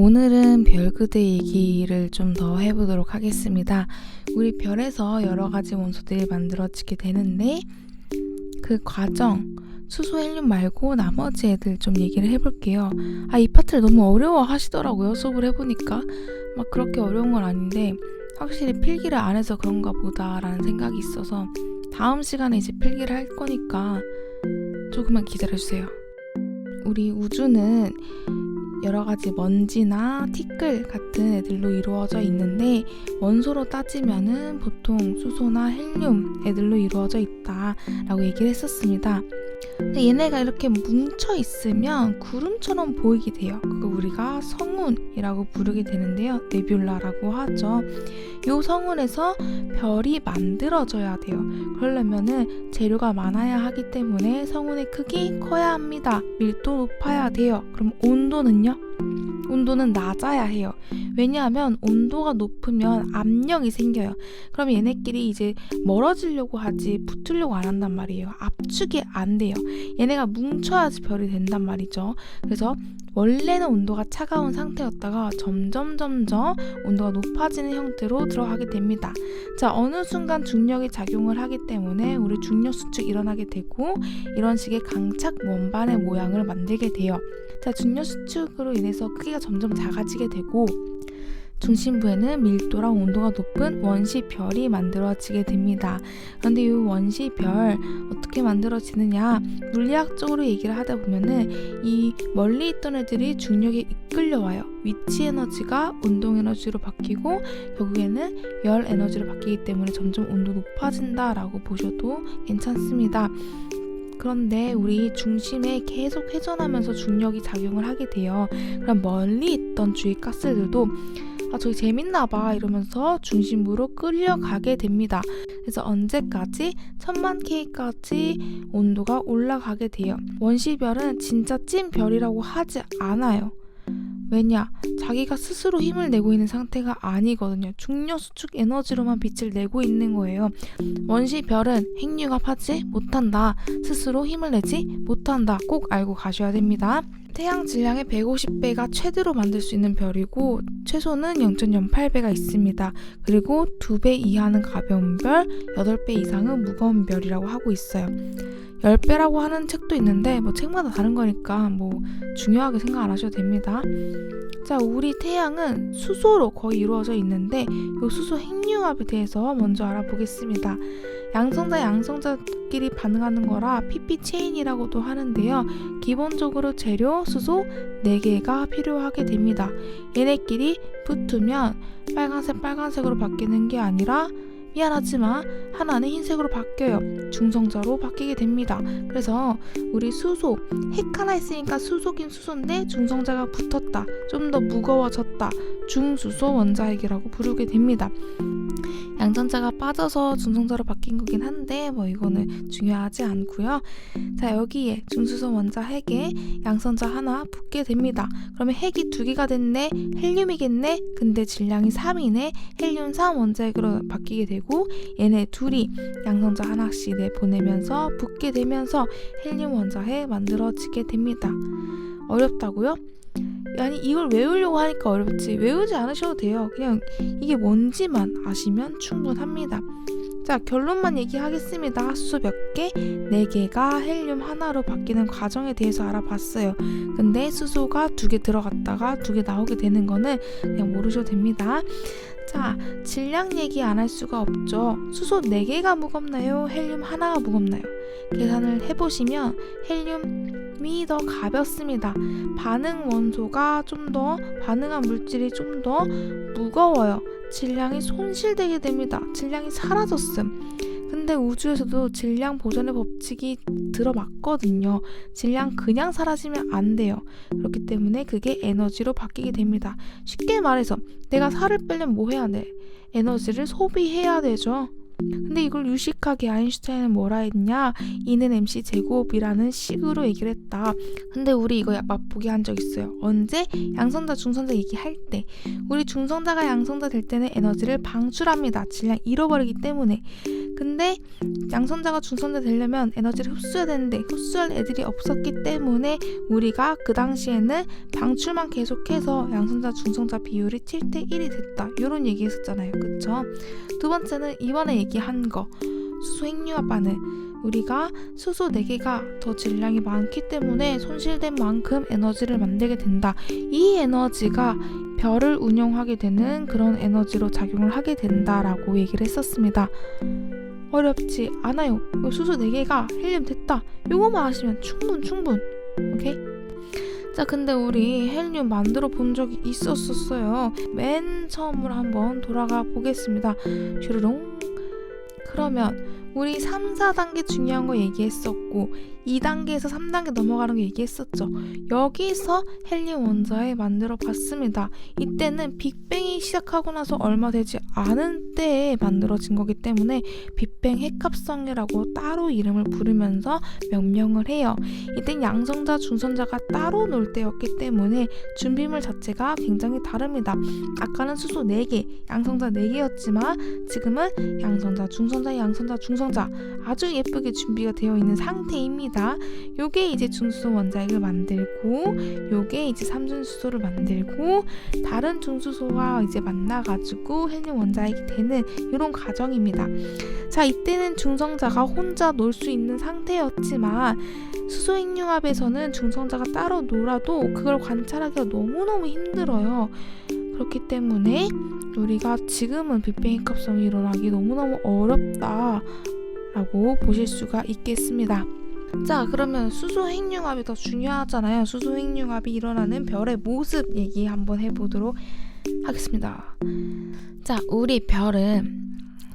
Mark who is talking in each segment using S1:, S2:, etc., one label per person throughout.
S1: 오늘은 별그대 얘기를 좀 더 해보도록 하겠습니다. 우리 별에서 여러 가지 원소들이 만들어지게 되는데 그 과정, 수소, 헬륨 말고 나머지 애들 좀 얘기를 해볼게요. 이 파트를 너무 어려워 하시더라고요. 수업을 해보니까 막 그렇게 어려운 건 아닌데 확실히 필기를 안 해서 그런가 보다라는 생각이 있어서 다음 시간에 이제 필기를 할 거니까 조금만 기다려주세요. 우리 우주는 여러 가지 먼지나 티끌 같은 애들로 이루어져 있는데 원소로 따지면은 보통 수소나 헬륨 애들로 이루어져 있다라고 얘기를 했었습니다. 근데 얘네가 이렇게 뭉쳐 있으면 구름처럼 보이게 돼요. 그거 우리가 성운이라고 부르게 되는데요. 네뷸라라고 하죠. 이 성운에서 별이 만들어져야 돼요. 그러려면은 재료가 많아야 하기 때문에 성운의 크기 커야 합니다. 밀도 높아야 돼요. 그럼 온도는요? 온도는 낮아야 해요. 왜냐하면 온도가 높으면 압력이 생겨요. 그럼 얘네끼리 이제 멀어지려고 하지 붙으려고 안 한단 말이에요. 압축이 안 돼요. 얘네가 뭉쳐야지 별이 된단 말이죠. 그래서 원래는 온도가 차가운 상태였다가 점점 온도가 높아지는 형태로 들어가게 됩니다. 자, 어느 순간 중력이 작용을 하기 때문에 우리 중력 수축이 일어나게 되고 이런 식의 강착 원반의 모양을 만들게 돼요. 자, 중력 수축으로 인해서 크기가 점점 작아지게 되고 중심부에는 밀도랑 온도가 높은 원시별이 만들어지게 됩니다. 그런데 이 원시별 어떻게 만들어지느냐, 물리학적으로 얘기를 하다 보면은 이 멀리 있던 애들이 중력에 이끌려와요. 위치 에너지가 운동 에너지로 바뀌고 결국에는 열 에너지로 바뀌기 때문에 점점 온도 높아진다라고 보셔도 괜찮습니다. 그런데 우리 중심에 계속 회전하면서 중력이 작용을 하게 돼요. 그럼 멀리 있던 주위 가스들도 저기 재밌나봐 이러면서 중심부로 끌려가게 됩니다. 그래서 언제까지? 1000만 K까지 온도가 올라가게 돼요. 원시별은 진짜 찐 별이라고 하지 않아요. 왜냐? 자기가 스스로 힘을 내고 있는 상태가 아니거든요. 중력 수축 에너지로만 빛을 내고 있는 거예요. 원시별은 핵융합하지 못한다. 스스로 힘을 내지 못한다. 꼭 알고 가셔야 됩니다. 태양 질량의 150배가 최대로 만들 수 있는 별이고 최소는 0.08배가 있습니다. 그리고 2배 이하는 가벼운 별, 8배 이상은 무거운 별이라고 하고 있어요. 10배라고 하는 책도 있는데 책마다 다른 거니까 중요하게 생각 안 하셔도 됩니다. 자, 우리 태양은 수소로 거의 이루어져 있는데 이 수소 핵융합에 대해서 먼저 알아보겠습니다. 양성자끼리 반응하는 거라 PP 체인이라고도 하는데요. 기본적으로 재료 수소 4개가 필요하게 됩니다. 얘네끼리 붙으면 빨간색으로 바뀌는 게 아니라 미안하지만 하나는 흰색으로 바뀌어요. 중성자로 바뀌게 됩니다. 그래서 우리 수소, 핵 하나 있으니까 수소긴 수소인데 중성자가 붙었다. 좀 더 무거워졌다. 중수소 원자핵이라고 부르게 됩니다. 양전자가 빠져서 중성자로 바뀐 거긴 한데 이거는 중요하지 않고요. 자, 여기에 중수소 원자핵에 양성자 하나 붙게 됩니다. 그러면 핵이 2개가 됐네. 헬륨이겠네. 근데 질량이 3이네. 헬륨 3 원자핵으로 바뀌게 되고 얘네 둘이 양성자 하나씩 내보내면서 붙게 되면서 헬륨 원자핵 만들어지게 됩니다. 어렵다고요? 아니, 이걸 외우려고 하니까 어렵지. 외우지 않으셔도 돼요. 그냥 이게 뭔지만 아시면 충분합니다. 자, 결론만 얘기하겠습니다. 수소 몇 개? 4개가 헬륨 하나로 바뀌는 과정에 대해서 알아봤어요. 근데 수소가 2개 들어갔다가 2개 나오게 되는 거는 그냥 모르셔도 됩니다. 자, 질량 얘기 안 할 수가 없죠. 수소 4개가 무겁나요? 헬륨 하나가 무겁나요? 계산을 해보시면 헬륨이 더 가볍습니다. 반응 원소가 반응한 물질이 좀 더 무거워요. 질량이 손실되게 됩니다. 질량이 사라졌음. 근데 우주에서도 질량 보존의 법칙이 들어맞거든요. 질량 그냥 사라지면 안 돼요. 그렇기 때문에 그게 에너지로 바뀌게 됩니다. 쉽게 말해서 내가 살을 빼려면 뭐 해야 돼? 에너지를 소비해야 되죠. 근데 이걸 유식하게 아인슈타인은 뭐라 했냐, E는 mc 제곱이라는 식으로 얘기를 했다. 근데 우리 이거 맛보기 한 적 있어요. 언제? 양성자 중성자 얘기할 때. 우리 중성자가 양성자 될 때는 에너지를 방출합니다. 질량 잃어버리기 때문에. 근데 양성자가 중성자 되려면 에너지를 흡수해야 되는데 흡수할 애들이 없었기 때문에 우리가 그 당시에는 방출만 계속해서 양성자 중성자 비율이 7대1이 됐다. 이런 얘기 했었잖아요. 그쵸? 두 번째는 이번에 얘기한 거, 수소 핵융합 반응. 우리가 수소 4개가 더 질량이 많기 때문에 손실된 만큼 에너지를 만들게 된다. 이 에너지가 별을 운영하게 되는 그런 에너지로 작용을 하게 된다라고 얘기를 했었습니다. 어렵지 않아요. 수소 4개가 헬륨 됐다. 요거만 아시면 충분. 오케이? 자, 근데 우리 헬륨 만들어 본 적이 있었어요. 맨 처음으로 한번 돌아가 보겠습니다. 슈르롱. 그러면 우리 3, 4단계 중요한 거 얘기했었고 2단계에서 3단계 넘어가는 거 얘기했었죠. 여기서 헬륨 원자에 만들어 봤습니다. 이때는 빅뱅이 시작하고 나서 얼마 되지 않은 때에 만들어진 거기 때문에 빅뱅 핵합성이라고 따로 이름을 부르면서 명명을 해요. 이땐 양성자, 중성자가 따로 놀 때였기 때문에 준비물 자체가 굉장히 다릅니다. 아까는 수소 4개, 양성자 4개였지만 지금은 양성자, 중성자, 양성자, 중성자 아주 예쁘게 준비가 되어 있는 상태입니다. 요게 이제 중수소 원자액을 만들고 요게 이제 삼중수소를 만들고 다른 중수소와 이제 만나가지고 헬륨 원자액이 되는 이런 과정입니다. 자, 이때는 중성자가 혼자 놀 수 있는 상태였지만 수소 핵융합에서는 중성자가 따로 놀아도 그걸 관찰하기가 너무너무 힘들어요. 그렇기 때문에 우리가 지금은 빅뱅 핵합성이 일어나기 너무너무 어렵다 라고 보실 수가 있겠습니다. 자, 그러면 수소 핵융합이 더 중요하잖아요. 수소 핵융합이 일어나는 별의 모습 얘기 한번 해보도록 하겠습니다. 자, 우리 별은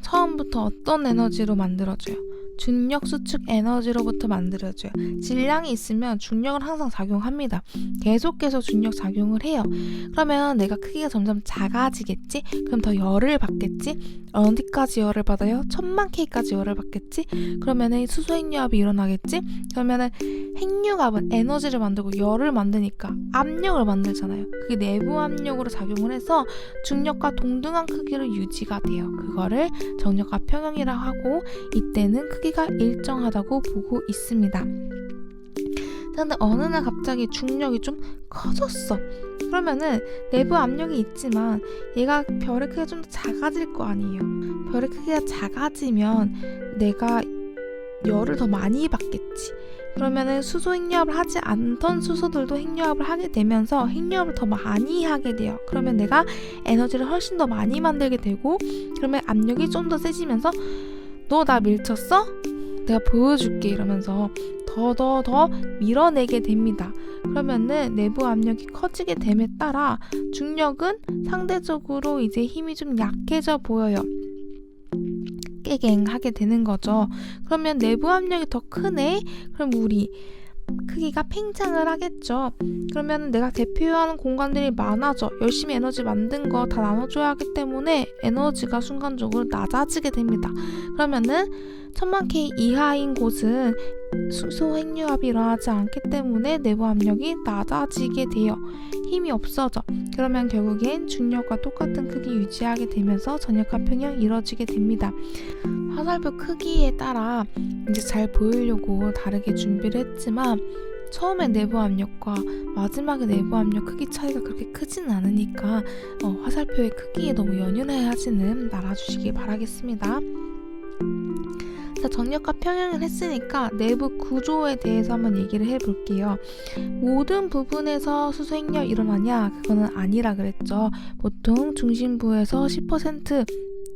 S1: 처음부터 어떤 에너지로 만들어져요? 중력 수축 에너지로부터 만들어져요. 질량이 있으면 중력은 항상 작용합니다. 계속해서 중력 작용을 해요. 그러면 내가 크기가 점점 작아지겠지? 그럼 더 열을 받겠지? 어디까지 열을 받아요? 1000만 K까지 열을 받겠지? 그러면은 수소 핵융합이 일어나겠지? 그러면은 핵융합은 에너지를 만들고 열을 만드니까 압력을 만들잖아요. 그게 내부 압력으로 작용을 해서 중력과 동등한 크기로 유지가 돼요. 그거를 정력과 평형이라고 하고 이때는 크기가 일정하다고 보고 있습니다. 근데 어느 날 갑자기 중력이 좀 커졌어. 그러면은 내부 압력이 있지만 얘가 별의 크기가 좀 더 작아질 거 아니에요. 별의 크기가 작아지면 내가 열을 더 많이 받겠지. 그러면은 수소 핵융합을 하지 않던 수소들도 핵융합을 하게 되면서 핵융합을 더 많이 하게 돼요. 그러면 내가 에너지를 훨씬 더 많이 만들게 되고 그러면 압력이 좀 더 세지면서 너 나 밀쳤어? 내가 보여줄게 이러면서 더 밀어내게 됩니다. 그러면은 내부 압력이 커지게 됨에 따라 중력은 상대적으로 이제 힘이 좀 약해져 보여요. 깨갱하게 되는 거죠. 그러면 내부 압력이 더 크네? 그럼 우리 크기가 팽창을 하겠죠. 그러면 내가 대표하는 공간들이 많아져. 열심히 에너지 만든 거 다 나눠줘야 하기 때문에 에너지가 순간적으로 낮아지게 됩니다. 그러면은 1000만 K 이하인 곳은 수소 핵융합이 일어나지 않기 때문에 내부 압력이 낮아지게 돼요. 힘이 없어져. 그러면 결국엔 중력과 똑같은 크기 유지하게 되면서 전력과 평형이 이루어지게 됩니다. 화살표 크기에 따라 이제 잘 보이려고 다르게 준비를 했지만 처음에 내부 압력과 마지막에 내부 압력 크기 차이가 그렇게 크지는 않으니까 화살표의 크기에 너무 연연해하지는 말아주시기 바라겠습니다. 자, 정력과 평형을 했으니까 내부 구조에 대해서 한번 얘기를 해볼게요. 모든 부분에서 수소 핵융합이 일어나냐? 그거는 아니라 그랬죠. 보통 중심부에서 10%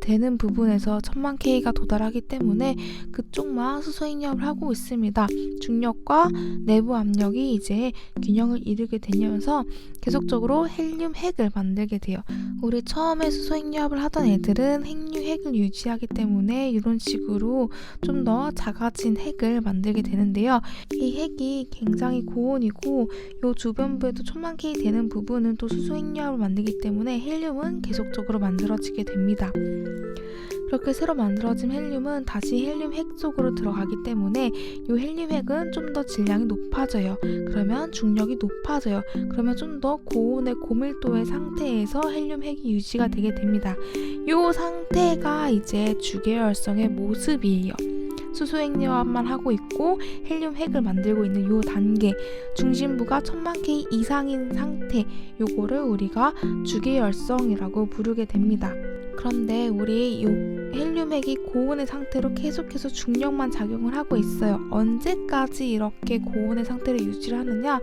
S1: 되는 부분에서 1000만 K가 도달하기 때문에 그쪽만 수소 핵융합을 하고 있습니다. 중력과 내부 압력이 이제 균형을 이루게 되면서 계속적으로 헬륨 핵을 만들게 돼요. 우리 처음에 수소 핵융합을 하던 애들은 핵을 유지하기 때문에 이런 식으로 좀 더 작아진 핵을 만들게 되는데요. 이 핵이 굉장히 고온이고 이 주변부에도 1000만 K 되는 부분은 또 수소 핵융합을 만들기 때문에 헬륨은 계속적으로 만들어지게 됩니다. 그렇게 새로 만들어진 헬륨은 다시 헬륨 핵 속으로 들어가기 때문에 이 헬륨 핵은 좀 더 질량이 높아져요. 그러면 중력이 높아져요. 그러면 좀 더 고온의 고밀도의 상태에서 헬륨 핵이 유지가 되게 됩니다. 이 상태가 이제 주계열성의 모습이에요. 수소핵융합만 하고 있고 헬륨 핵을 만들고 있는 이 단계, 중심부가 1000만 K 이상인 상태, 요거를 우리가 주계열성이라고 부르게 됩니다. 그런데 우리 이 헬륨 핵이 고온의 상태로 계속해서 중력만 작용을 하고 있어요. 언제까지 이렇게 고온의 상태를 유지를 하느냐?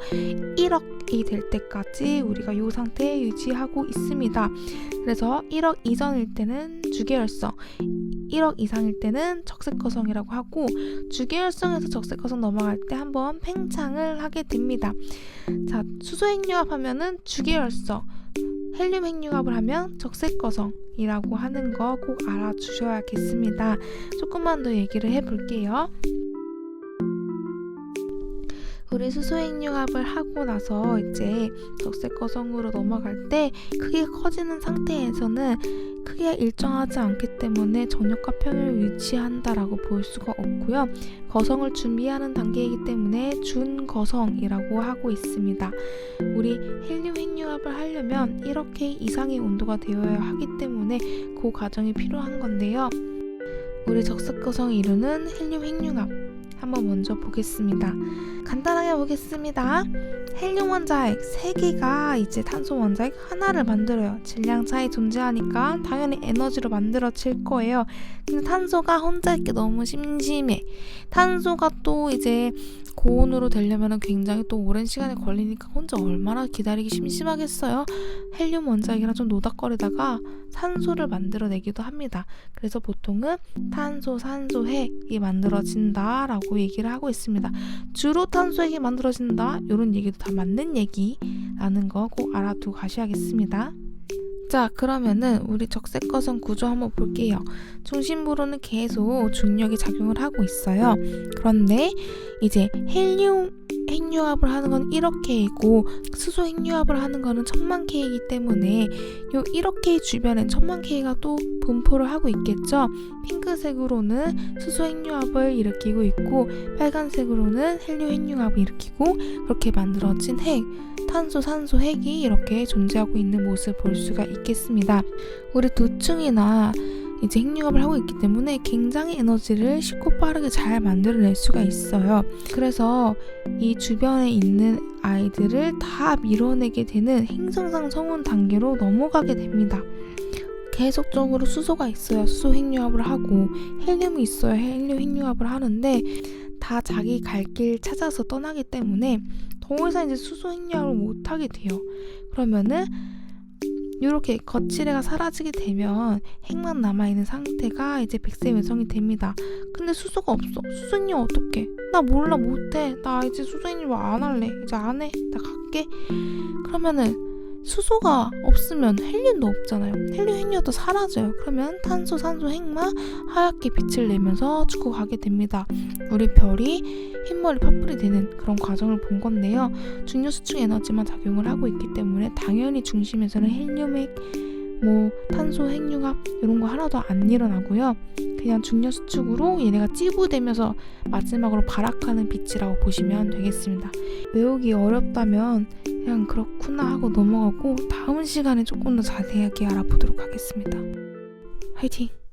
S1: 1억이 될 때까지 우리가 이 상태에 유지하고 있습니다. 그래서 1억 이전일 때는 주계열성, 1억 이상일 때는 적색거성이라고 하고, 주계열성에서 적색거성 넘어갈 때 한번 팽창을 하게 됩니다. 자, 수소핵융합 하면은 주계열성, 헬륨 핵융합을 하면 적색거성이라고 하는 거 꼭 알아주셔야겠습니다. 조금만 더 얘기를 해볼게요. 우리 수소핵융합을 하고 나서 이제 적색거성으로 넘어갈 때 크기가 커지는 상태에서는 크기가 일정하지 않기 때문에 전역과 평을 유지한다라고 볼 수가 없고요. 거성을 준비하는 단계이기 때문에 준거성이라고 하고 있습니다. 우리 헬륨 핵융합을 하려면 1억 K 이상의 온도가 되어야 하기 때문에 그 과정이 필요한 건데요. 우리 적색거성을 이루는 헬륨 핵융합 한번 먼저 보겠습니다. 간단하게 보겠습니다. 헬륨 원자핵 3개가 이제 탄소 원자핵 하나를 만들어요. 질량 차이 존재하니까 당연히 에너지로 만들어질 거예요. 근데 탄소가 혼자 있기 너무 심심해. 탄소가 또 이제 고온으로 되려면 굉장히 또 오랜 시간이 걸리니까 혼자 얼마나 기다리기 심심하겠어요. 헬륨 원자핵이랑 좀 노닥거리다가 산소를 만들어내기도 합니다. 그래서 보통은 탄소, 산소, 핵이 만들어진다 라고 얘기를 하고 있습니다. 주로 탄소, 핵이 만들어진다 이런 얘기도 다 맞는 얘기라는 거 꼭 알아두고 가셔야겠습니다. 자, 그러면은 우리 적색거성 구조 한번 볼게요. 중심부로는 계속 중력이 작용을 하고 있어요. 그런데 이제 헬륨 핵융합을 하는 건 1억 K이고 수소 핵융합을 하는 거는 1000만 K이기 때문에 요 1억 K 주변엔 1000만 K가 또 분포를 하고 있겠죠. 핑크색으로는 수소 핵융합을 일으키고 있고 빨간색으로는 헬륨 핵융합을 일으키고 그렇게 만들어진 핵, 탄소, 산소, 핵이 이렇게 존재하고 있는 모습을 볼 수가 있겠습니다. 우리 두 층이나 이제 핵융합을 하고 있기 때문에 굉장히 에너지를 쉽고 빠르게 잘 만들어낼 수가 있어요. 그래서 이 주변에 있는 아이들을 다 밀어내게 되는 행성상 성운 단계로 넘어가게 됩니다. 계속적으로 수소가 있어야 수소 핵융합을 하고 헬륨이 있어야 헬륨 핵융합을 하는데 다 자기 갈 길 찾아서 떠나기 때문에 더 이상 이제 수소 핵융합을 못하게 돼요. 그러면은 이렇게 거칠애가 사라지게 되면 핵만 남아있는 상태가 이제 백세 외성이 됩니다. 근데 수소가 없어. 수소 핵융합 어떡해? 나 몰라, 못해. 나 이제 수소 핵융합 안 할래. 이제 안 해. 나 갈게. 그러면은 수소가 없으면 헬륨도 없잖아요. 헬륨 핵융합도 사라져요. 그러면 탄소, 산소, 핵만 하얗게 빛을 내면서 죽어가게 됩니다. 우리 별이 흰머리 파풀이 되는 그런 과정을 본 건데요. 중력 수축 에너지만 작용을 하고 있기 때문에 당연히 중심에서는 헬륨 핵, 탄소 핵융합 이런 거 하나도 안 일어나고요. 그냥 중력 수축으로 얘네가 찌부되면서 마지막으로 발악하는 빛이라고 보시면 되겠습니다. 외우기 어렵다면 그냥 그렇구나 하고 넘어가고 다음 시간에 조금 더 자세하게 알아보도록 하겠습니다. 화이팅!